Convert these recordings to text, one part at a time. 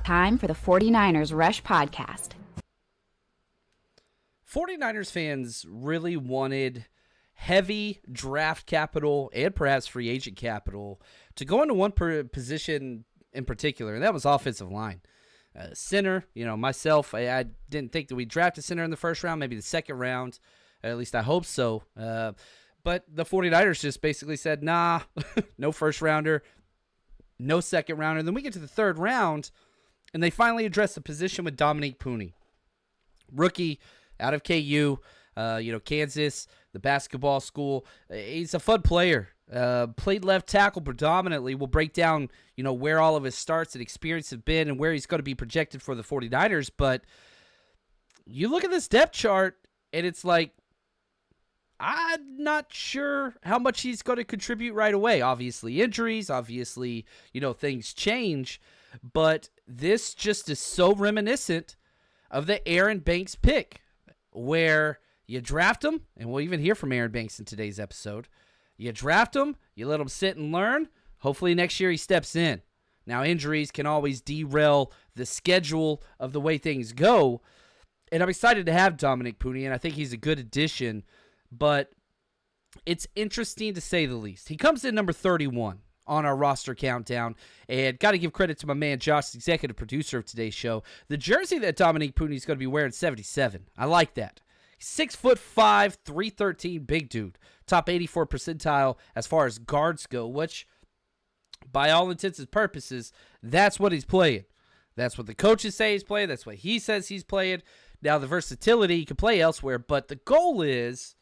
Time for the 49ers Rush Podcast. 49ers fans really wanted heavy draft capital and perhaps free agent capital to go into one position in particular, and that was offensive line. Center, myself, I didn't think that we'd draft a center in the first round, maybe the second round. At least I hope so. But the 49ers just basically said, nah, no first rounder, no second rounder. And then we get to the third round, and they finally address the position with Dominick Puni. Rookie out of KU, Kansas, the basketball school. He's a fun player. Played left tackle predominantly. We'll break down, where all of his starts and experience have been and where he's going to be projected for the 49ers. But you look at this depth chart, and it's like, I'm not sure how much he's going to contribute right away. Obviously, injuries. Obviously, things change. But this just is so reminiscent of the Aaron Banks pick, where you draft him, and we'll even hear from Aaron Banks in today's episode. You draft him, you let him sit and learn. Hopefully next year he steps in. Now, injuries can always derail the schedule of the way things go. And I'm excited to have Dominick Puni, and I think he's a good addition. But it's interesting to say the least. He comes in number 31 on our roster countdown, and got to give credit to my man Josh, the executive producer of today's show. The jersey that Dominick Puni is going to be wearing, 77. I like that. 6'5", 313, big dude. Top 84 percentile as far as guards go, which, by all intents and purposes, that's what he's playing. That's what the coaches say he's playing. That's what he says he's playing. Now, the versatility, he can play elsewhere, but the goal is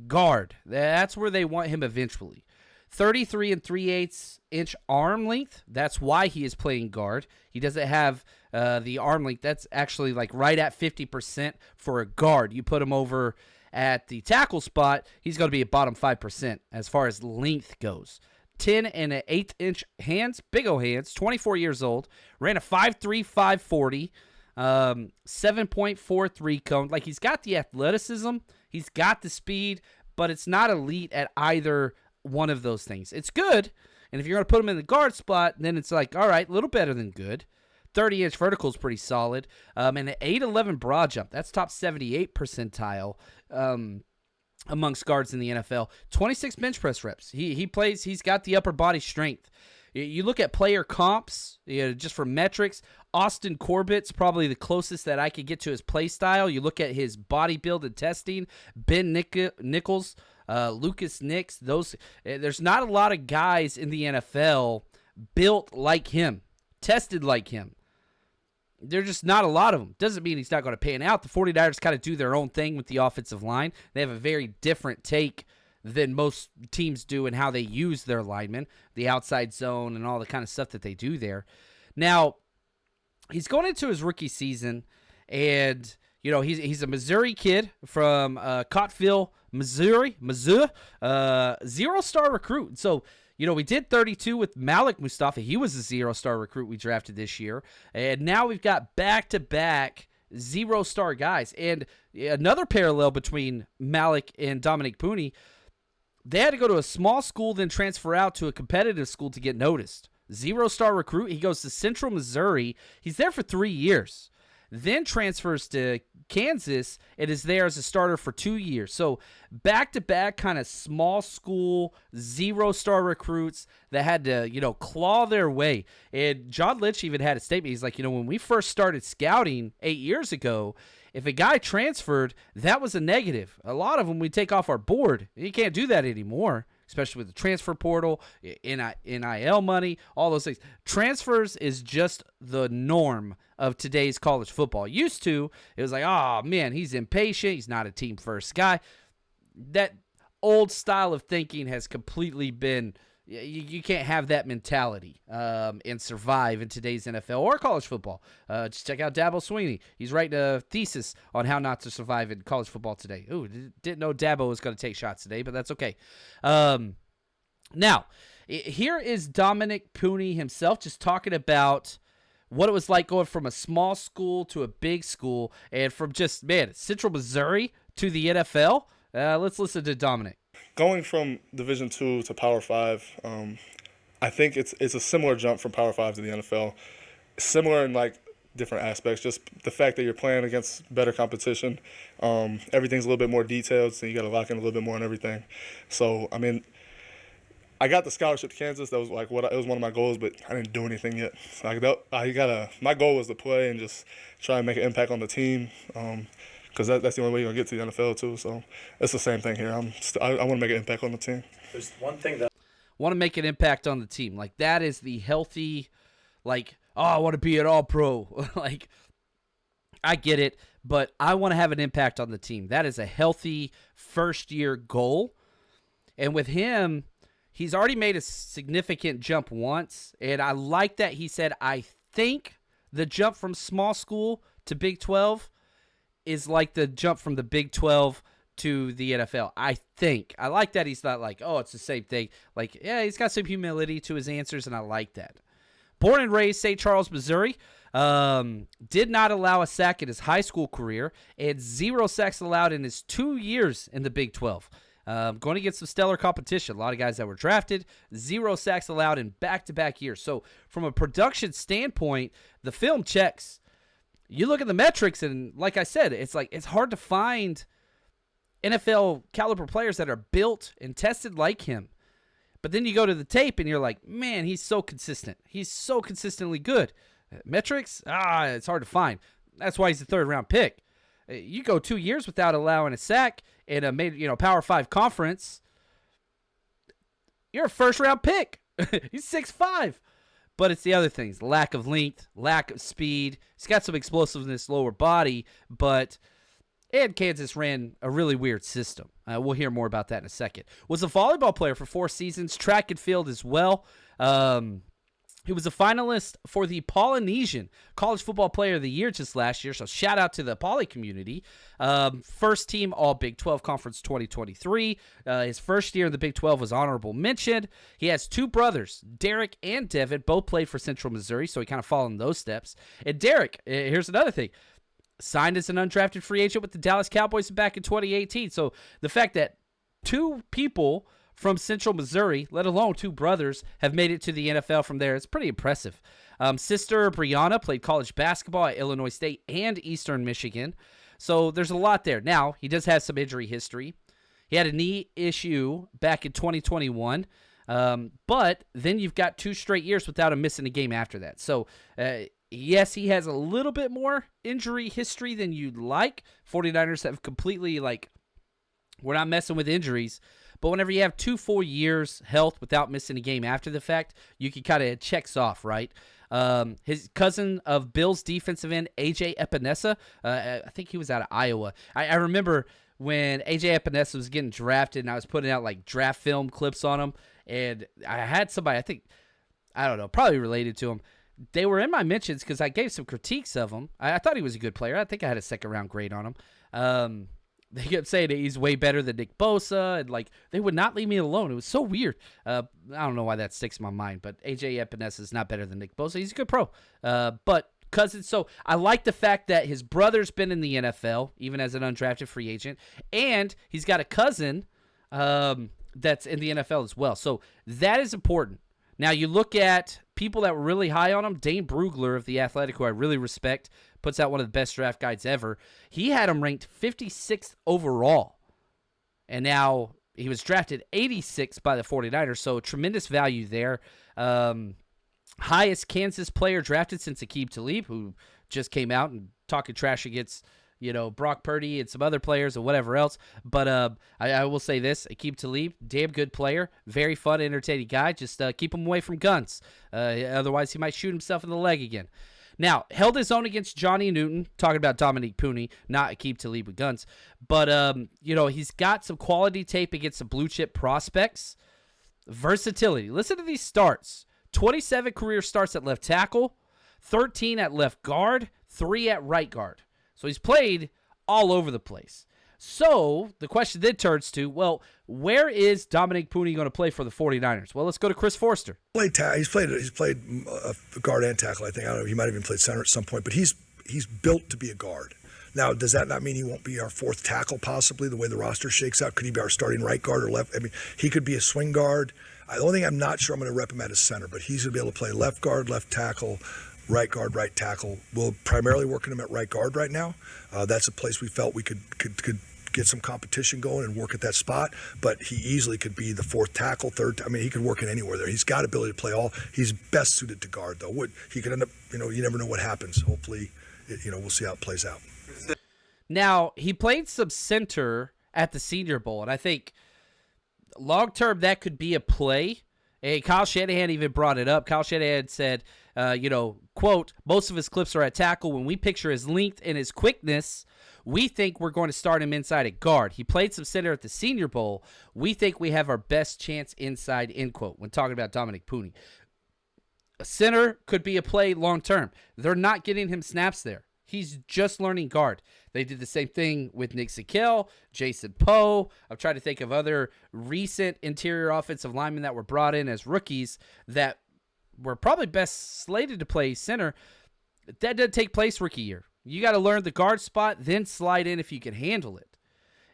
guard. That's where they want him eventually. 33 3/8 inch arm length. That's why he is playing guard. He doesn't have the arm length. That's actually like right at 50% for a guard. You put him over at the tackle spot, he's going to be at bottom 5% as far as length goes. 10 and an 1/8 inch hands, big old hands, 24 years old, ran a 5.3, 540, 7.43 cone. Like, he's got the athleticism, he's got the speed, but it's not elite at either one of those things. It's good, and if you're going to put him in the guard spot, then it's like, all right, a little better than good. 30-inch vertical is pretty solid, and an 8'11 broad jump. That's top 78 percentile amongst guards in the NFL. 26 bench press reps. He plays. He's got the upper body strength. You look at player comps, just for metrics. Austin Corbett's probably the closest that I could get to his play style. You look at his body build and testing. Ben Nichols, Lucas Nix. There's not a lot of guys in the NFL built like him, tested like him. There's just not a lot of them. Doesn't mean he's not going to pan out. The 49ers kind of do their own thing with the offensive line. They have a very different take than most teams do in how they use their linemen, the outside zone and all the kind of stuff that they do there. Now, he's going into his rookie season, and he's a Missouri kid from Cottville, Missouri, zero-star recruit. So, we did 32 with Malik Mustafa. He was a zero-star recruit we drafted this year. And now we've got back-to-back zero-star guys. And another parallel between Malik and Dominick Puni, they had to go to a small school, then transfer out to a competitive school to get noticed. Zero-star recruit. He goes to Central Missouri. He's there for 3 years. Then transfers to Kansas and is there as a starter for 2 years. So back-to-back kind of small school, zero-star recruits that had to, claw their way. And John Lynch even had a statement. He's like, when we first started scouting 8 years ago, if a guy transferred, that was a negative. A lot of them we take off our board. You can't do that anymore, especially with the transfer portal, NIL money, all those things. Transfers is just the norm of today's college football. Used to, it was like, oh, man, he's impatient. He's not a team-first guy. That old style of thinking has completely been you can't have that mentality and survive in today's NFL or college football. Just check out Dabo Swinney. He's writing a thesis on how not to survive in college football today. Ooh, didn't know Dabo was going to take shots today, but that's okay. Now, here is Dominick Puni himself just talking about what it was like going from a small school to a big school and from just, Central Missouri to the NFL. Let's listen to Dominic. Going from Division II to Power 5, I think it's a similar jump from Power 5 to the NFL. similar in like different aspects. Just the fact that you're playing against better competition. Everything's a little bit more detailed, so you got to lock in a little bit more on everything. So I mean, I got the scholarship to Kansas. That was like it was one of my goals, but I didn't do anything yet. So my goal was to play and just try and make an impact on the team. Because that's the only way you're gonna get to the NFL too. So it's the same thing here. I want to make an impact on the team. There's one thing that Want to make an impact on the team. Like, that is the healthy, like, oh, I want to be an all-pro. Like, I get it, but I want to have an impact on the team. That is a healthy first-year goal. And with him, he's already made a significant jump once, and I like that he said, I think the jump from small school to Big 12 is like the jump from the Big 12 to the NFL. I think. I like that he's not like, oh, it's the same thing. Like, yeah, he's got some humility to his answers, and I like that. Born and raised St. Charles, Missouri. Did not allow a sack in his high school career, and 0 sacks allowed in his 2 years in the Big 12. Going to get some stellar competition. A lot of guys that were drafted, 0 sacks allowed in back-to-back years. So from a production standpoint, the film checks. You look at the metrics, and like I said, it's hard to find NFL caliber players that are built and tested like him. But then you go to the tape, and you're like, man, he's so consistent. He's so consistently good. Metrics, it's hard to find. That's why he's the 3rd-round pick. You go 2 years without allowing a sack in a Power 5 conference, you're a 1st-round pick. He's 6'5". But it's the other things, lack of length, lack of speed. He's got some explosiveness, lower body, and Kansas ran a really weird system. We'll hear more about that in a second. Was a volleyball player for 4 seasons, track and field as well. He was a finalist for the Polynesian College Football Player of the Year just last year, so shout out to the Poly community. First team All Big 12 Conference 2023. His first year in the Big 12 was honorable mention. He has 2 brothers, Derek and Devin, both played for Central Missouri, so he kind of followed in those steps. And Derek, here's another thing, signed as an undrafted free agent with the Dallas Cowboys back in 2018. So the fact that 2 people from Central Missouri, let alone 2 brothers, have made it to the NFL from there, it's pretty impressive. Sister Brianna played college basketball at Illinois State and Eastern Michigan. So there's a lot there. Now, he does have some injury history. He had a knee issue back in 2021. But then you've got 2 straight years without him missing a game after that. So, yes, he has a little bit more injury history than you'd like. 49ers have completely, we're not messing with injuries. But whenever you have 2 full years health without missing a game after the fact, you can kind of checks off, right? His cousin of Bill's defensive end, A.J. Epinesa, I think he was out of Iowa. I remember when A.J. Epinesa was getting drafted and I was putting out draft film clips on him, and I had somebody, I don't know, probably related to him. They were in my mentions because I gave some critiques of him. I thought he was a good player. I think I had a 2nd-round grade on him. They kept saying that he's way better than Nick Bosa, and they would not leave me alone. It was so weird. I don't know why that sticks in my mind, but A.J. Epinesa is not better than Nick Bosa. He's a good pro. But cousin, so I like the fact that his brother's been in the NFL, even as an undrafted free agent, and he's got a cousin that's in the NFL as well. So that is important. Now, you look at people that were really high on him. Dane Brugler of The Athletic, who I really respect, puts out one of the best draft guides ever. He had him ranked 56th overall. And now he was drafted 86th by the 49ers, so tremendous value there. Highest Kansas player drafted since Aqib Talib, who just came out and talking trash against Brock Purdy and some other players or whatever else. But I will say this, Aqib Talib, damn good player, very fun, entertaining guy. Just keep him away from guns. Otherwise, he might shoot himself in the leg again. Now, held his own against Johnny Newton, talking about Dominick Puni, not Aqib Talib with guns. But, he's got some quality tape against some blue-chip prospects. Versatility. Listen to these starts. 27 career starts at left tackle, 13 at left guard, 3 at right guard. So he's played all over the place. So the question then turns to, well, where is Dominick Puni going to play for the 49ers? Well, let's go to Chris Forster. He's played guard and tackle, I think. I don't know. He might have even played center at some point, but he's built to be a guard. Now, does that not mean he won't be our 4th tackle possibly, the way the roster shakes out? Could he be our starting right guard or left? I mean, he could be a swing guard. The only thing I'm not sure I'm going to rep him at is center, but he's going to be able to play left guard, left tackle, right guard, right tackle. We're primarily working him at right guard right now. That's a place we felt we could get some competition going and work at that spot, but he easily could be the fourth tackle, third. I mean, he could work in anywhere there. He's got ability to play all. He's best suited to guard, though. He could end up, you never know what happens. Hopefully, we'll see how it plays out. Now, he played some center at the Senior Bowl, and I think long-term that could be a play. And Kyle Shanahan even brought it up. Kyle Shanahan said, quote, most of his clips are at tackle. When we picture his length and his quickness, we think we're going to start him inside at guard. He played some center at the Senior Bowl. We think we have our best chance inside, end quote, when talking about Dominick Puni. A center could be a play long-term. They're not getting him snaps there. He's just learning guard. They did the same thing with Nick Sikel, Jason Poe. I'm trying to think of other recent interior offensive linemen that were brought in as rookies that were probably best slated to play center. That didn't take place rookie year. You got to learn the guard spot, then slide in if you can handle it.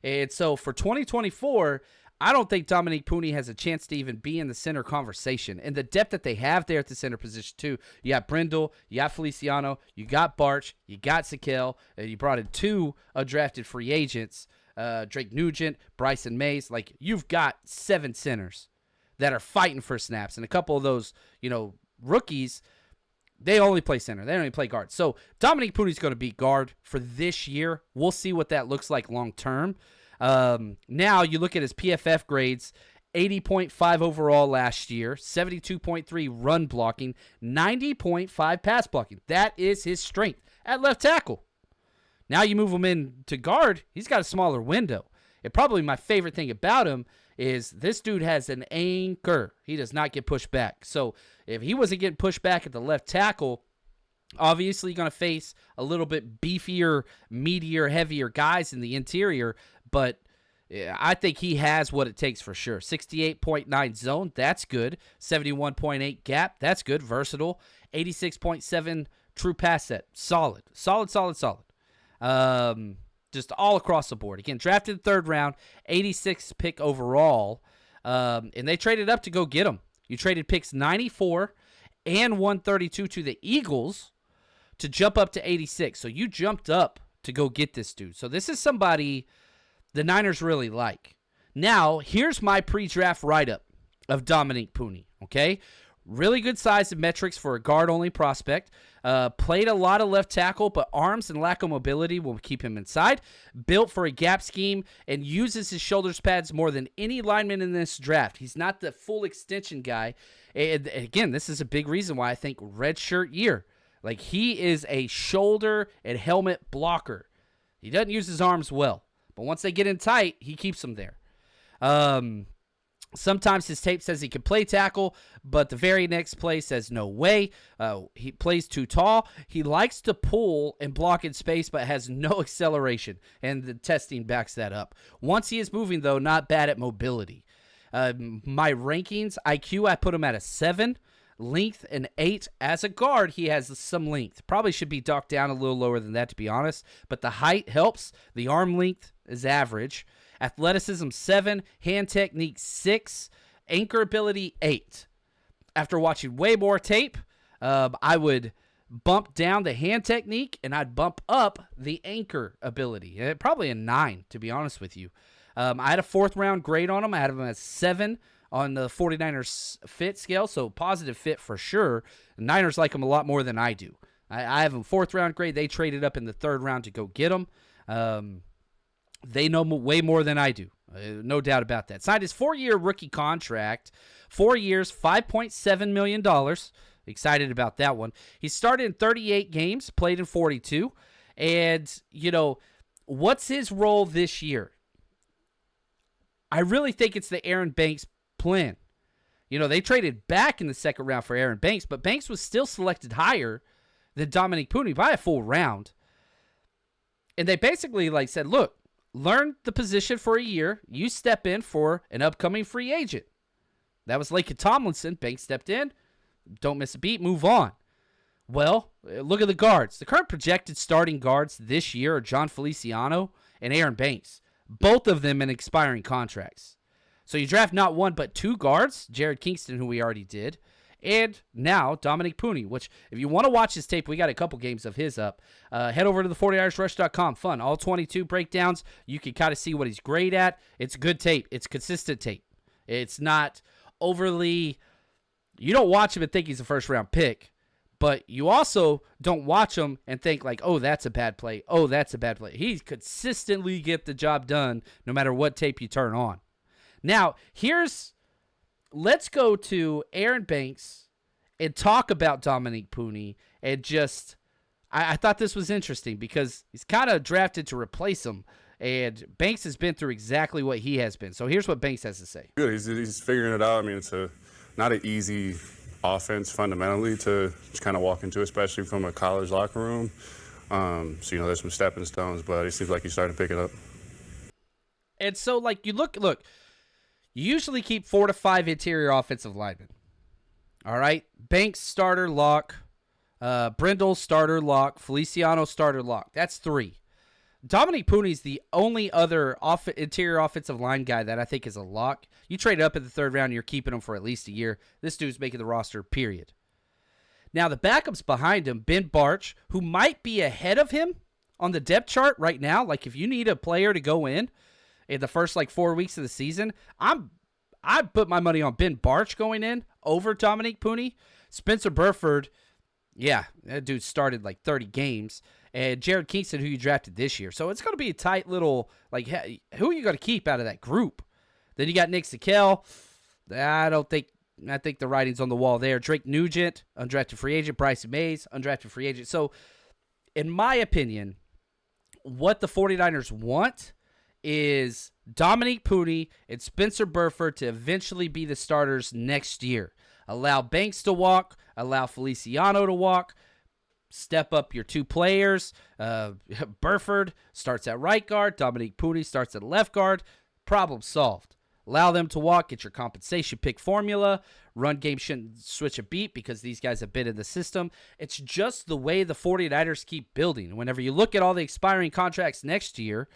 And so for 2024, I don't think Dominick Puni has a chance to even be in the center conversation. And the depth that they have there at the center position, too. You got Brindle, you got Feliciano, you got Barch, you got Sikel, and you brought in 2 undrafted free agents, Drake Nugent, Bryson Mays. Like, you've got 7 centers that are fighting for snaps. And a couple of those, rookies, they only play center. They don't even play guard. So Dominick Puni's going to be guard for this year. We'll see what that looks like long term. Now you look at his PFF grades, 80.5 overall last year, 72.3 run blocking, 90.5 pass blocking. That is his strength at left tackle. Now you move him in to guard, he's got a smaller window. And probably my favorite thing about him is this dude has an anchor. He does not get pushed back. So if he wasn't getting pushed back at the left tackle, obviously you're going to face a little bit beefier, meatier, heavier guys in the interior, but I think he has what it takes for sure. 68.9 zone, that's good. 71.8 gap, that's good. Versatile. 86.7 true pass set, solid. Just all across the board. Again, drafted 3rd round, 86th pick overall, and they traded up to go get him. You traded picks 94 and 132 to the Eagles to jump up to 86. So you jumped up to go get this dude. So this is somebody the Niners really like. Now, here's my pre-draft write-up of Dominick Puni, okay? Really good size and metrics for a guard-only prospect. Played a lot of left tackle, but arms and lack of mobility will keep him inside. Built for a gap scheme and uses his shoulder pads more than any lineman in this draft. He's not the full extension guy. And again, this is a big reason why I think redshirt year. Like, he is a shoulder and helmet blocker. He doesn't use his arms well, but once they get in tight, he keeps them there. Sometimes his tape says he can play tackle, but the very next play says no way. He plays too tall. He likes to pull and block in space, but has no acceleration, and the testing backs that up. Once he is moving, though, not bad at mobility. My rankings, IQ, I put him at a 7. Length, an 8. As a guard, he has some length. Probably should be docked down a little lower than that, to be honest, but the height helps. The arm length is average. Athleticism, 7. Hand technique, 6. Anchor ability, 8. After watching way more tape, I would bump down the hand technique, and I'd bump up the anchor ability. Probably a 9, to be honest with you. I had a 4th round grade on him. I had him as 7 on the 49ers fit scale, so positive fit for sure. The Niners like him a lot more than I do. I have him 4th round grade. They traded up in the 3rd round to go get him. They know way more than I do. No doubt about that. Signed his 4-year rookie contract. 4 years, $5.7 million. Excited about that one. He started in 38 games, played in 42. And, what's his role this year? I really think it's the Aaron Banks plan. They traded back in the 2nd round for Aaron Banks, but Banks was still selected higher than Dominick Puni by a full round. And they basically said, look, learn the position for a year. You step in for an upcoming free agent. That was Laken Tomlinson. Banks stepped in. Don't miss a beat. Move on. Well, look at the guards. The current projected starting guards this year are John Feliciano and Aaron Banks. Both of them in expiring contracts. So you draft not 1 but 2 guards. Jared Kingston, who we already did, And now Dominick Puni, which if you want to watch his tape, we got a couple games of his up. Head over to the 49ersrush.com. Fun. All 22 breakdowns. You can kind of see what he's great at. It's good tape. It's consistent tape. It's not overly... You don't watch him and think he's a first-round pick, but you also don't watch him and think like, oh, that's a bad play. Oh, that's a bad play. He consistently get the job done no matter what tape you turn on. Now, let's go to Aaron Banks and talk about Dominick Puni and just, I thought this was interesting because he's kind of drafted to replace him, and Banks has been through exactly what he has been. So here's what Banks has to say. Good. He's figuring it out. I mean, it's not an easy offense fundamentally to just kind of walk into, especially from a college locker room. So, there's some stepping stones, but it seems like he's starting to pick it up. And so, like, you look, you usually keep 4 to 5 interior offensive linemen. All right? Banks, starter, lock. Brindle, starter, lock. Feliciano, starter, lock. That's 3. Dominick Puni's the only other interior offensive line guy that I think is a lock. You trade up in the 3rd round, you're keeping him for at least a year. This dude's making the roster, period. Now, the backups behind him, Ben Barch, who might be ahead of him on the depth chart right now. Like, if you need a player to go in the first, 4 weeks of the season, I'd put my money on Ben Barch going in over Dominick Puni. Spencer Burford, yeah, that dude started 30 games. And Jared Kingston, who you drafted this year. So it's going to be a tight little, who are you going to keep out of that group? Then you got Nick Sikel. I think the writing's on the wall there. Drake Nugent, undrafted free agent. Bryson Mays, undrafted free agent. So, in my opinion, what the 49ers want is Dominick Puni and Spencer Burford to eventually be the starters next year. Allow Banks to walk. Allow Feliciano to walk. Step up your 2 players. Burford starts at right guard. Dominick Puni starts at left guard. Problem solved. Allow them to walk. Get your compensation pick formula. Run game shouldn't switch a beat because these guys have been in the system. It's just the way the 49ers keep building. Whenever you look at all the expiring contracts next year,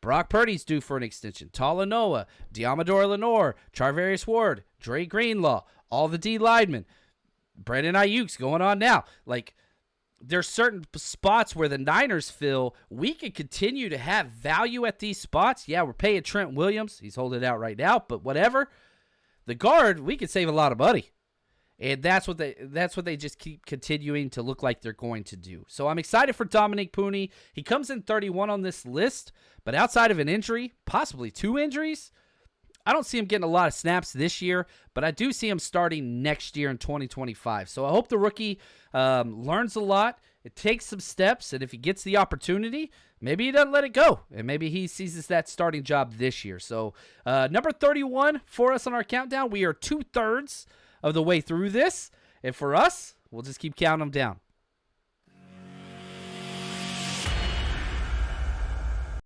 Brock Purdy's due for an extension. Talanoa, Diamador Lenore, Charvarius Ward, Dre Greenlaw, all the D linemen. Brandon Ayuk's going on now. There's certain spots where the Niners feel we can continue to have value at these spots. Yeah, we're paying Trent Williams. He's holding it out right now, but whatever. The guard, we could save a lot of money. And that's what they just keep continuing to look like they're going to do. So I'm excited for Dominick Puni. He comes in 31 on this list, but outside of an injury, possibly 2 injuries, I don't see him getting a lot of snaps this year, but I do see him starting next year in 2025. So I hope the rookie learns a lot. It takes some steps, and if he gets the opportunity, maybe he doesn't let it go, and maybe he seizes that starting job this year. So number 31 for us on our countdown. We are 2/3 of the way through this, and for us, we'll just keep counting them down.